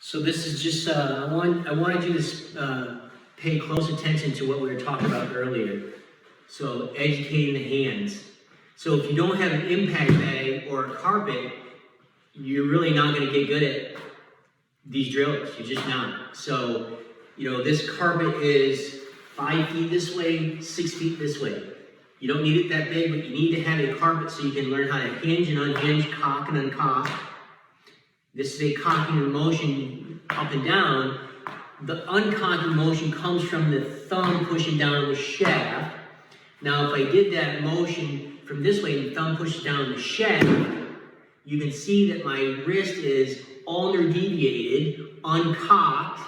So this is just, I wanted you to pay close attention to what we were talking about earlier. So educating the hands. So if you don't have an impact bag or a carpet, you're really not going to get good at these drills. You're just not. So, you know, this carpet is 5 feet this way, 6 feet this way. You don't need it that big, but you need to have a carpet so you can learn how to hinge and unhinge, cock and uncock. This is a cocking motion up and down. The uncocking motion comes from the thumb pushing down on the shaft. Now, if I did that motion from this way and the thumb pushes down the shaft, you can see that my wrist is ulnar deviated, uncocked,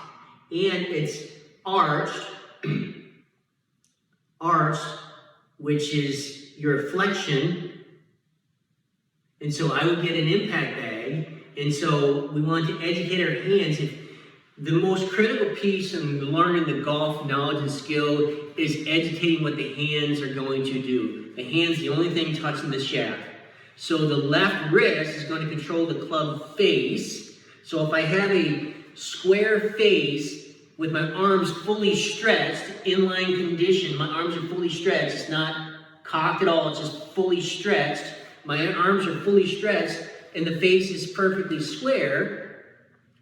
and it's arched, which is your flexion. And so I would get an impact bag. And so we want to educate our hands. If the most critical piece in learning the golf knowledge and skill is educating what the hands are going to do. The hand's the only thing touching the shaft. So the left wrist is going to control the club face. So if I have a square face with my arms fully stretched, inline condition, my arms are fully stretched, it's not cocked at all, it's just fully stretched. My arms are fully stretched and the face is perfectly square.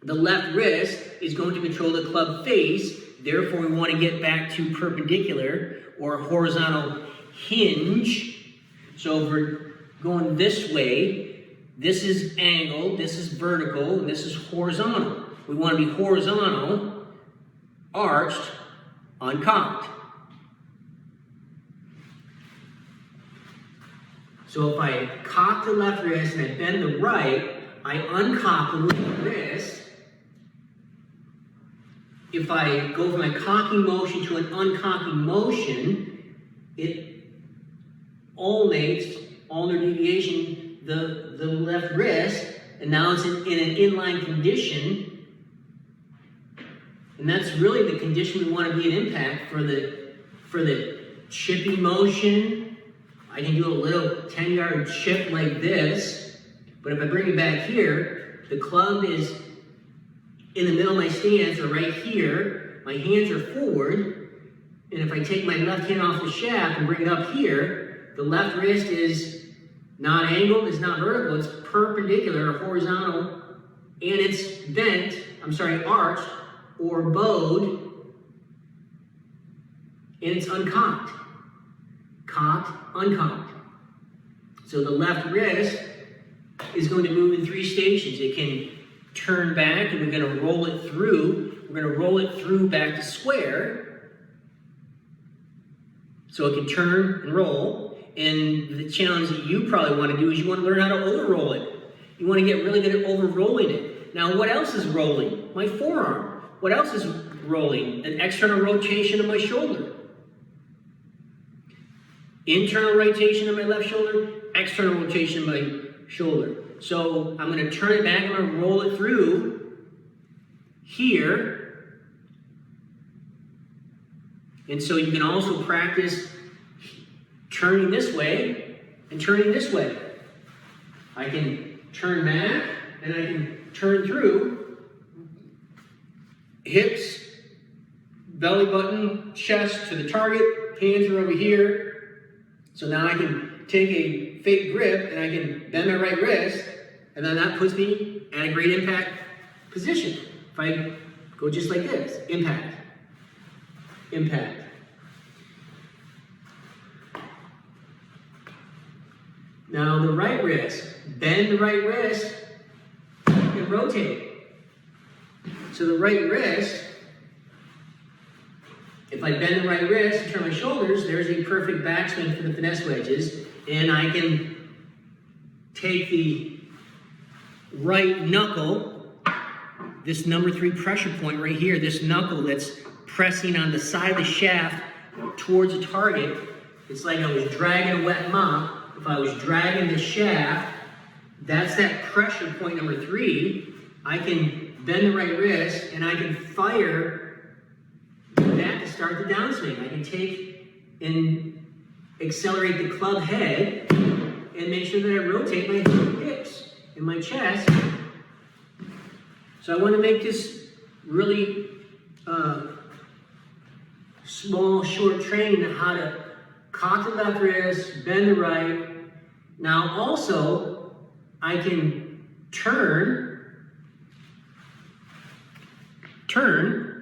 The left wrist is going to control the club face. Therefore, we want to get back to perpendicular or horizontal hinge. So if we're going this way, this is angled, this is vertical, and this is horizontal. We want to be horizontal, arched, uncocked. So if I cock the left wrist and I bend the right, I uncock the left wrist. If I go from a cocking motion to an uncocking motion, it ulnates, ulnar deviation, the left wrist, and now it's in an inline condition. And that's really the condition we want to be in impact for the chippy motion. I can do a little 10-yard chip like this, but if I bring it back here, the club is in the middle of my stance, or right here, my hands are forward, and if I take my left hand off the shaft and bring it up here, the left wrist is not angled, it's not vertical, it's perpendicular or horizontal, and it's bent, arched, or bowed, and it's uncocked. Cocked, uncocked. So the left wrist is going to move in 3 stations. It can turn back, and we're going to roll it through. We're going to roll it through back to square. So it can turn and roll. And the challenge that you probably want to do is you want to learn how to over-roll it. You want to get really good at over-rolling it. Now, what else is rolling? My forearm. What else is rolling? An external rotation of my shoulder. Internal rotation of my left shoulder, external rotation of my shoulder. So I'm going to turn it back, I'm going to roll it through here. And so you can also practice turning this way and turning this way. I can turn back and I can turn through. Hips, belly button, chest to the target, hands are over here. So now I can take a fake grip and I can bend my right wrist, and then that puts me at a great impact position. If I go just like this, impact, impact. Now the right wrist, bend the right wrist and rotate. So the right wrist, if I bend the right wrist and turn my shoulders, there's a perfect backswing for the finesse wedges. And I can take the right knuckle, this number 3 pressure point right here, this knuckle that's pressing on the side of the shaft towards a target. It's like I was dragging a wet mop. If I was dragging the shaft, that's that pressure point number 3. I can bend the right wrist and I can fire that to start the downswing. I can take and accelerate the club head and make sure that I rotate my hips and my chest So I want to make this really small, short training on how to cock the left wrist, bend the right. Now also, I can turn.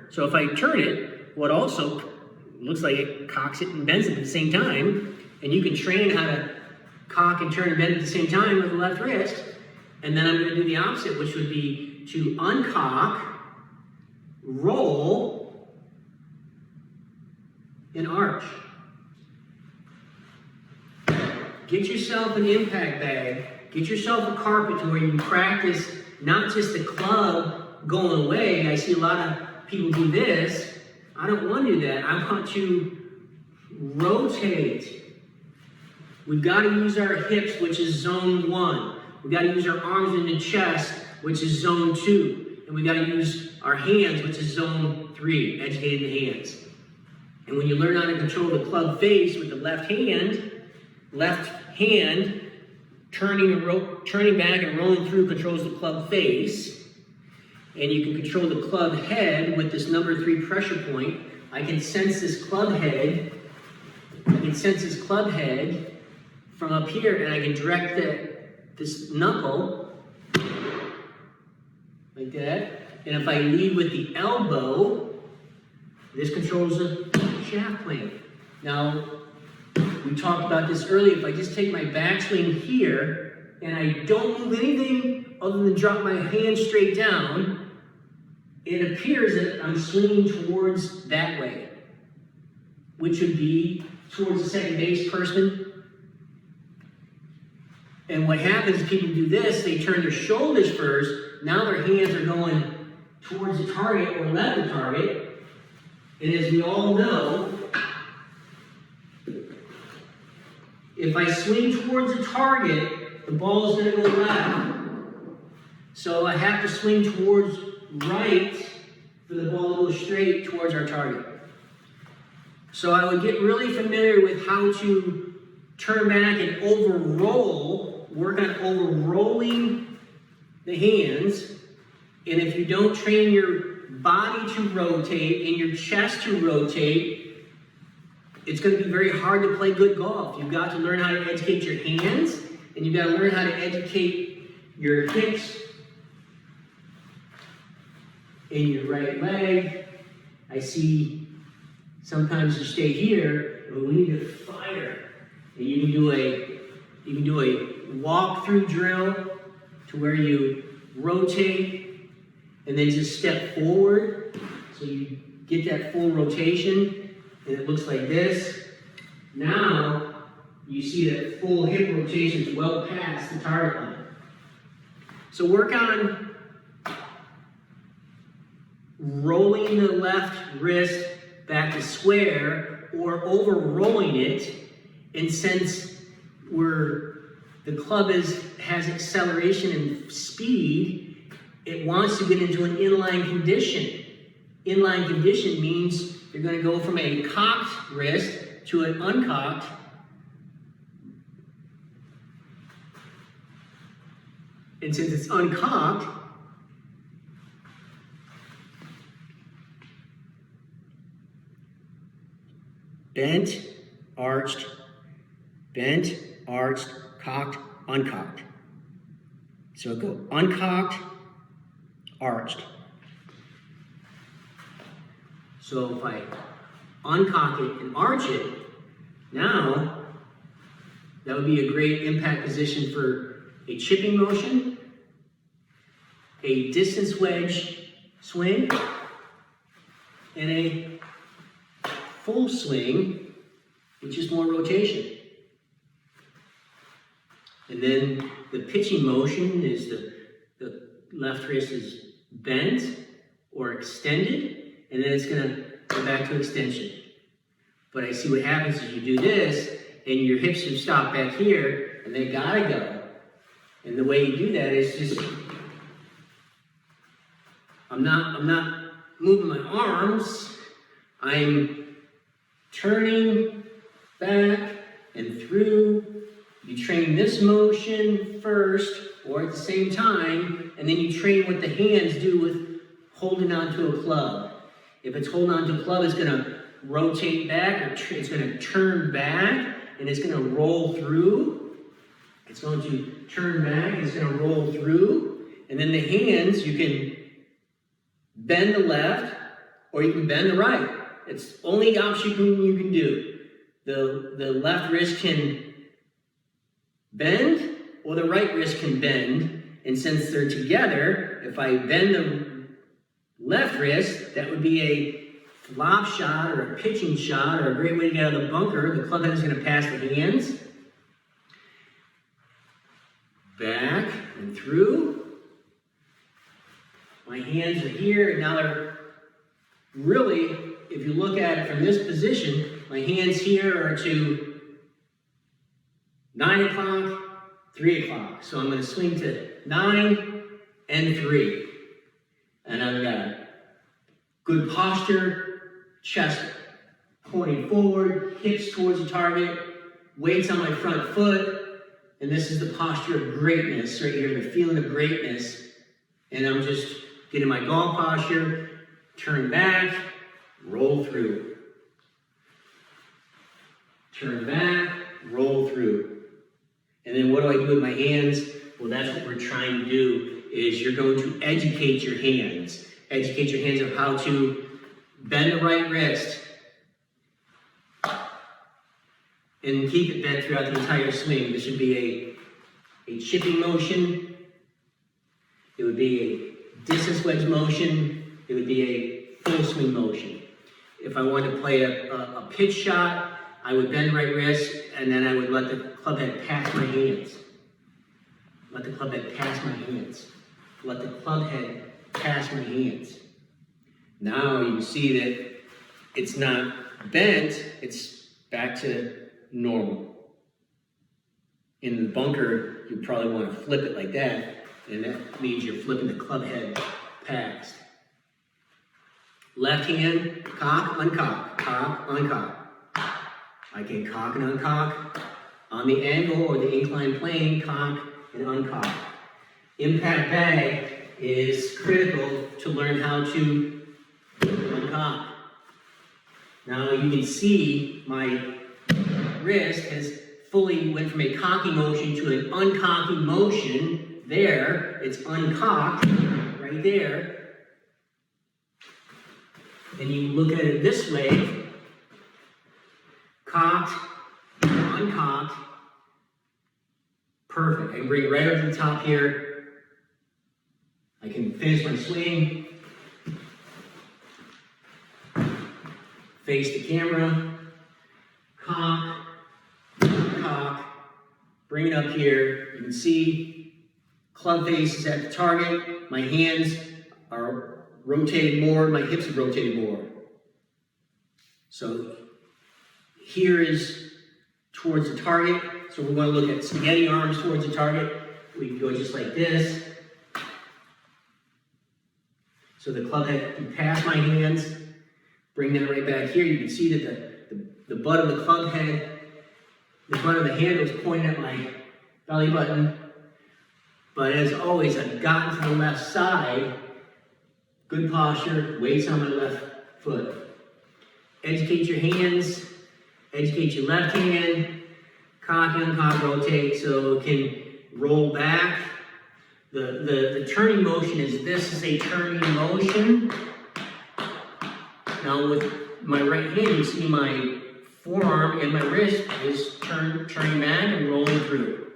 So if I turn it, what also looks like it cocks it and bends it at the same time. And you can train how to cock and turn and bend at the same time with the left wrist. And then I'm going to do the opposite, which would be to uncock, roll, and arch. Get yourself an impact bag. Get yourself a carpet to where you can practice not just the club going away. I see a lot of people do this. I don't want to do that. I want to rotate. We've got to use our hips, which is zone 1. We've got to use our arms in the chest, which is zone 2. And we've got to use our hands, which is zone 3, educating the hands. And when you learn how to control the club face with the left hand turning back and rolling through controls the club face. And you can control the club head with this number 3 pressure point. I can sense this club head. From up here, and I can direct this knuckle like that. And if I lead with the elbow, this controls the shaft plane. Now, we talked about this earlier. If I just take my backswing here and I don't move anything other than drop my hand straight down, it appears that I'm swinging towards that way, which would be towards the second base person. And what happens is people do this, they turn their shoulders first, now their hands are going towards the target or left the target. And as we all know, if I swing towards the target, the ball is going to go left. So I have to swing towards right for the ball to go straight towards our target. So I would get really familiar with how to turn back and over-roll, work on over-rolling the hands. And if you don't train your body to rotate and your chest to rotate, it's going to be very hard to play good golf. You've got to learn how to educate your hands, and you've got to learn how to educate your hips and your right leg. I see sometimes you stay here, but we need to fire. And you can do a walk-through drill to where you rotate and then just step forward. So you get that full rotation, and it looks like this. Now, you see that full hip rotation is well past the target line. So work on rolling the left wrist back to square or over-rolling it. And since the club has acceleration and speed, it wants to get into an inline condition. Inline condition means you're going to go from a cocked wrist to an uncocked. And since it's uncocked, bent, arched, cocked, uncocked. So go uncocked, arched. So if I uncock it and arch it, now that would be a great impact position for a chipping motion, a distance wedge swing, and a full swing with just more rotation. And then the pitching motion is the left wrist is bent or extended, and then it's going to go back to extension. But I see what happens is you do this, and your hips should stop back here, and they gotta go. And the way you do that is just, I'm not moving my arms, I'm turning back and through. You train this motion first, or at the same time, and then you train what the hands do with holding onto a club. If it's holding onto a club, it's going to rotate back, or it's going to turn back, and it's going to roll through. It's going to turn back, it's going to roll through, and then the hands, you can bend the left, or you can bend the right. It's the only option you can do. The left wrist can bend, or the right wrist can bend. And since they're together, if I bend the left wrist, that would be a flop shot or a pitching shot or a great way to get out of the bunker. The club head is going to pass the hands. Back and through. My hands are here, and now they're really, if you look at it from this position, my hands here are to 9 o'clock, 3 o'clock. So I'm going to swing to 9 and 3. And I've got good posture, chest pointing forward, hips towards the target, weights on my front foot. And this is the posture of greatness right here, the feeling of greatness. And I'm just getting my golf posture, turn back, roll through. Turn back, roll through. And then what do I do with my hands? Well, that's what we're trying to do, is you're going to educate your hands. Educate your hands of how to bend the right wrist. And keep it bent throughout the entire swing. This would be a chipping motion. It would be a distance wedge motion. It would be a full swing motion. If I wanted to play a pitch shot, I would bend the right wrist, and then I would let the club head pass my hands. Let the club head pass my hands. Let the club head pass my hands. Now you can see that it's not bent, it's back to normal. In the bunker, you probably want to flip it like that, and that means you're flipping the club head past. Left hand, cock, uncock, cock, uncock. I can cock and uncock on the angle or the inclined plane, cock and uncock. Impact bag is critical to learn how to uncock. Now you can see my wrist has fully went from a cocking motion to an uncocking motion. There, it's uncocked right there. And you look at it this way, cocked, uncocked, perfect. I can bring it right up to the top here. I can finish my swing, face the camera, cock, cock, bring it up here. You can see club face is at the target. My hands are rotated more, my hips have rotated more. So here is towards the target. So we want to look at spaghetti arms towards the target. We can go just like this. So the club head can pass my hands, bring that right back here. You can see that the butt of the club head, the butt of the handle is pointing at my belly button. But as always, I've gotten to the left side. Good posture, weights on my left foot. Educate your hands, educate your left hand, cock, uncock, rotate so it can roll back. The turning motion this is a turning motion. Now with my right hand, you see my forearm and my wrist is turning back and rolling through.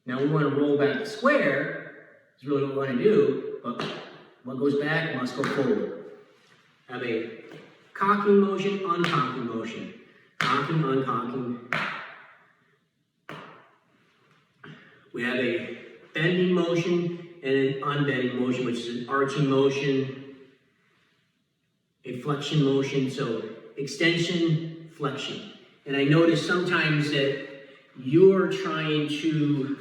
Now we want to roll back the square, is really what we want to do, but what goes back must go forward. Have a cocking motion, uncocking motion. Cocking, uncocking. We have a bending motion and an unbending motion, which is an arching motion, a flexion motion, so extension, flexion. And I notice sometimes that you're trying to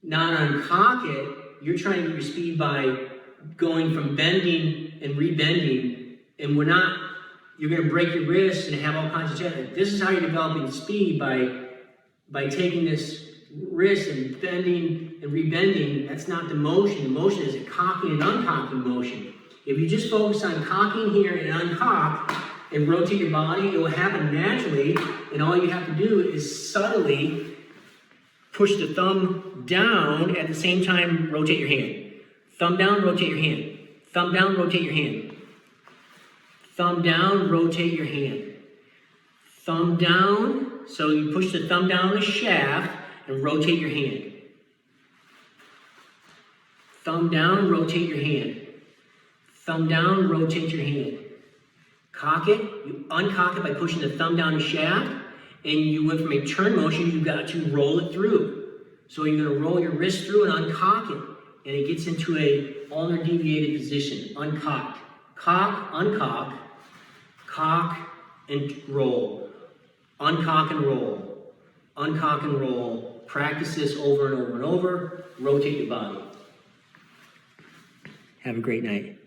not uncock it, you're trying to get your speed by going from bending and rebending, and you're going to break your wrist and have all kinds of challenges. This is how you're developing speed by taking this wrist and bending and rebending, that's not the motion. The motion is a cocking and uncocking motion. If you just focus on cocking here and uncock and rotate your body, it will happen naturally, and all you have to do is subtly push the thumb down at the same time, rotate your hand. Thumb down, rotate your hand. Thumb down, rotate your hand. Thumb down, rotate your hand. Thumb down, so you push the thumb down the shaft and rotate your hand. Thumb down, rotate your hand. Thumb down, rotate your hand. Cock it, you uncock it by pushing the thumb down the shaft, and you went from a turn motion, you got to roll it through. So you're gonna roll your wrist through and uncock it, and it gets into a ulnar deviated position, uncocked. Cock, uncock, cock and roll. Uncock and roll. Uncock and roll. Practice this over and over and over. Rotate your body. Have a great night.